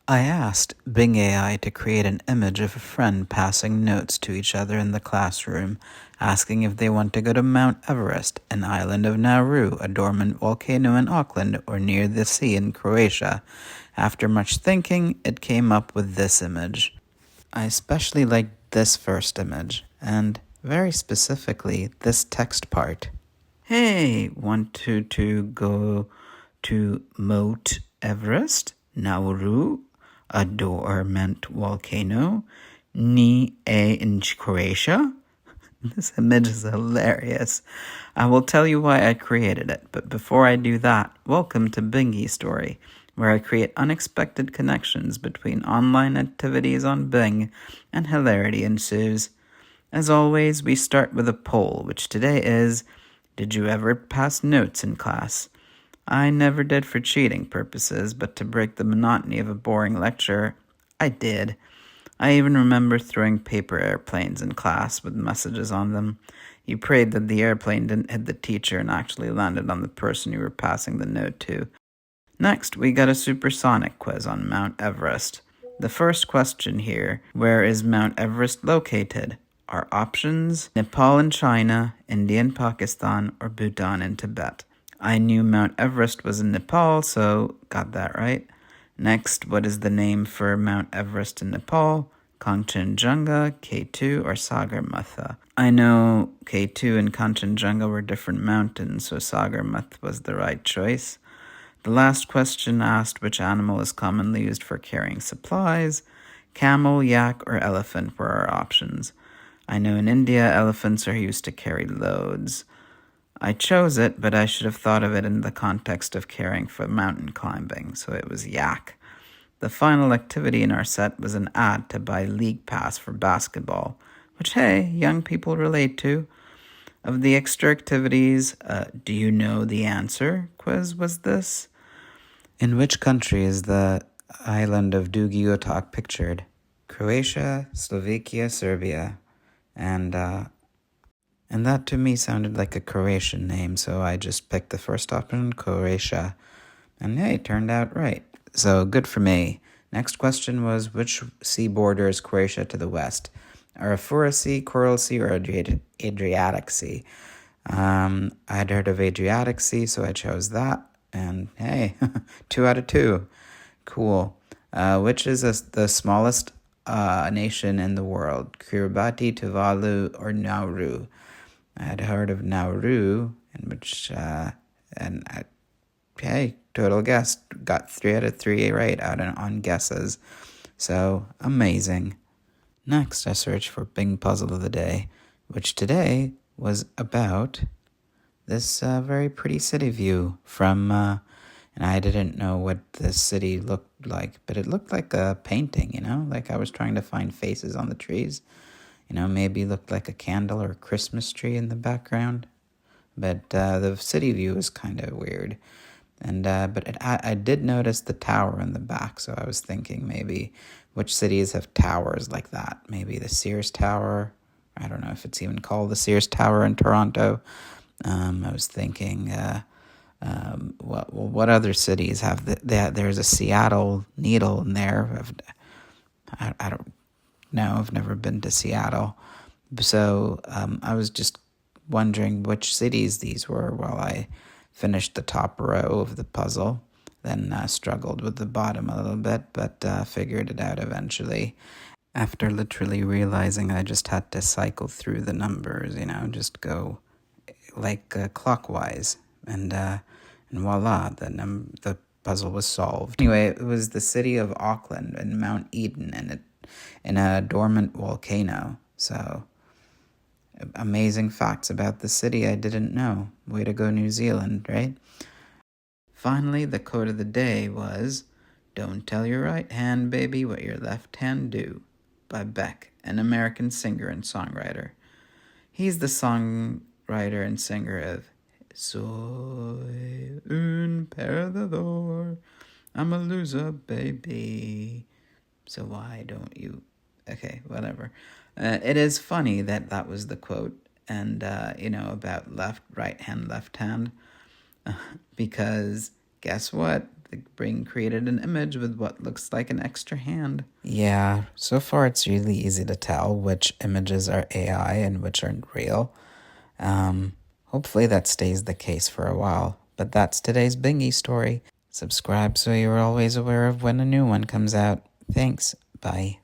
I asked Bing AI to create an image of a friend passing notes to each other in the classroom, asking if they want to go to Mount Everest, an island of Nauru, a dormant volcano in Auckland, or near the sea in Croatia. After much thinking, it came up with this image. I especially liked this first image, and very specifically, this text part. Hey, want to go to Mt Everest, Nauru, a dormant volcano, in Croatia? This image is hilarious. I will tell you why I created it, but before I do that, welcome to Bingy Story, where I create unexpected connections between online activities on Bing and hilarity ensues. As always, we start with a poll, which today is, did you ever pass notes in class? I never did for cheating purposes, but to break the monotony of a boring lecture, I did. I even remember throwing paper airplanes in class with messages on them. You prayed that the airplane didn't hit the teacher and actually landed on the person you were passing the note to. Next, we got a supersonic quiz on Mount Everest. The first question here, where is Mount Everest located? Our options, Nepal and China, India and Pakistan, or Bhutan and Tibet. I knew Mount Everest was in Nepal, so got that right. Next, what is the name for Mount Everest in Nepal? Kanchenjunga, K2, or Sagarmatha? I know K2 and Kanchenjunga were different mountains, so Sagarmatha was the right choice. The last question asked which animal is commonly used for carrying supplies. Camel, yak, or elephant were our options. I know in India, elephants are used to carry loads. I chose it, but I should have thought of it in the context of caring for mountain climbing, so it was yak. The final activity in our set was an ad to buy league pass for basketball, which, hey, young people relate to. Of the extra activities, do you know the answer quiz was this. In which country is the island of Dugi Otok pictured? Croatia, Slovakia, Serbia, and that to me sounded like a Croatian name, so I just picked the first option, Croatia. And hey, it turned out right. So good for me. Next question was, which sea borders Croatia to the west? Arafura Sea, Coral Sea, or Adriatic Sea? I'd heard of Adriatic Sea, so I chose that. And hey, 2 out of 2. Cool. Which is the smallest nation in the world? Kiribati, Tuvalu, or Nauru? I had heard of Nauru, hey, total guess, got 3 out of 3 right on guesses. So, amazing. Next, I searched for Bing Puzzle of the Day, which today was about this very pretty city view from, and I didn't know what this city looked like, but it looked like a painting, like I was trying to find faces on the trees. Maybe looked like a candle or a Christmas tree in the background. But the city view is kind of weird. But I did notice the tower in the back, so I was thinking maybe which cities have towers like that. Maybe the Sears Tower. I don't know if it's even called the Sears Tower in Toronto. I was thinking, what other cities have there's a Seattle Needle in there. I don't know. I've never been to Seattle. So I was just wondering which cities these were while I finished the top row of the puzzle. Then struggled with the bottom a little bit, but figured it out eventually. After literally realizing I just had to cycle through the numbers, just go like clockwise. And voila, the puzzle was solved. Anyway, it was the city of Auckland and Mount Eden, and in a dormant volcano. So, amazing facts about the city I didn't know. Way to go, New Zealand, right? Finally, the quote of the day was, "Don't tell your right hand, baby, what your left hand do," by Beck, an American singer and songwriter. He's the songwriter and singer of Soy un perdedor, I'm a loser, baby. So why don't you? Okay, whatever. It is funny that was the quote, and, about left hand, because guess what? the brain created an image with what looks like an extra hand. Yeah, so far it's really easy to tell which images are AI and which aren't real. Hopefully that stays the case for a while. But that's today's Bingy story. Subscribe so you're always aware of when a new one comes out. Thanks. Bye.